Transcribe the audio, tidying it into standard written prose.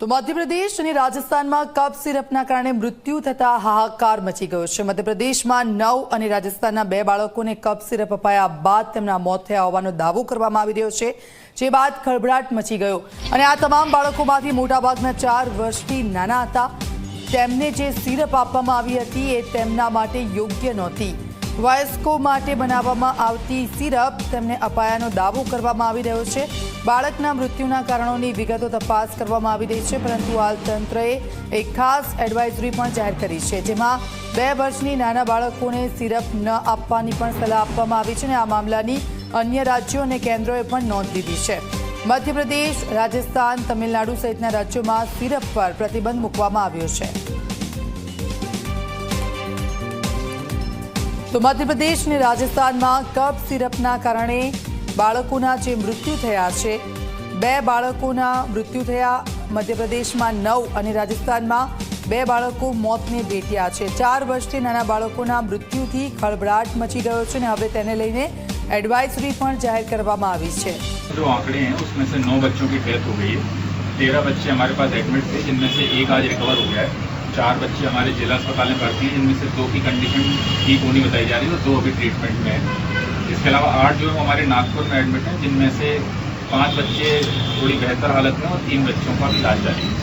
તો મધ્યપ્રદેશ અને રાજસ્થાનમાં કફ સિરપના કારણે મૃત્યુ થતા હાહાકાર મચી ગયો છે। મધ્યપ્રદેશમાં 9 અને રાજસ્થાનના 2 બાળકોને કફ સિરપ અપાયા બાદ તેમના મોત થયા હોવાનો દાવો કરવામાં આવી રહ્યો છે, જે બાદ ખળભળાટ મચી ગયો અને આ તમામ બાળકોમાંથી મોટાભાગના 4 વર્ષથી નાના હતા। તેમને જે સિરપ આપવામાં આવી હતી એ તેમના માટે યોગ્ય નહોતી। વયસ્કો માટે બનાવવામાં આવતી સિરપ તેમને અપાયાનો દાવો કરવામાં આવી રહ્યો છે। બાળકના મૃત્યુના કારણોની વિગતો તપાસ કરવામાં આવી રહી છે, પરંતુ હાલ તંત્રએ એક ખાસ એડવાઇઝરી પણ જાહેર કરી છે, જેમાં 2 વર્ષની નાના બાળકોને સિરપ ન આપવાની પણ સલાહ આપવામાં આવી છે અને આ મામલાની અન્ય રાજ્યો અને કેન્દ્રોએ પણ નોંધ લીધી છે। મધ્યપ્રદેશ, રાજસ્થાન, તમિલનાડુ સહિતના રાજ્યોમાં સિરપ પર પ્રતિબંધ મૂકવામાં આવ્યો છે। તો મધ્યપ્રદેશ અને રાજસ્થાનમાં કફ સિરપના કારણે બાળકોના જે મૃત્યુ થયા છે, 2 બાળકોના મૃત્યુ થયા। મધ્યપ્રદેશમાં 9 અને રાજસ્થાનમાં 2 બાળકો મોતને ભેટ્યા છે। 4 વર્ષથી નાના બાળકોના મૃત્યુથી ખળભળાટ મચી ગયો છે અને હવે તેને લઈને एडवाइजरी પણ જાહેર કરવામાં આવી છે। जो आंकड़े हैं उसमें से 9 बच्चों की डेथ हो गई है। 13 बच्चे हमारे पास एडमिट थे, जिनमें से एक आज रिकवर हो गया है। 4 बच्चे हमारे जिला अस्पताल में भर्ती हैं, जिनमें से 2 की कंडीशन ठीक होनी बताई जा रही है और 2 अभी ट्रीटमेंट में है। इसके अलावा 8 जो है वो हमारे नागपुर में एडमिट हैं, जिनमें से 5 बच्चे थोड़ी बेहतर हालत में और 3 बच्चों का भी इलाज जारी है।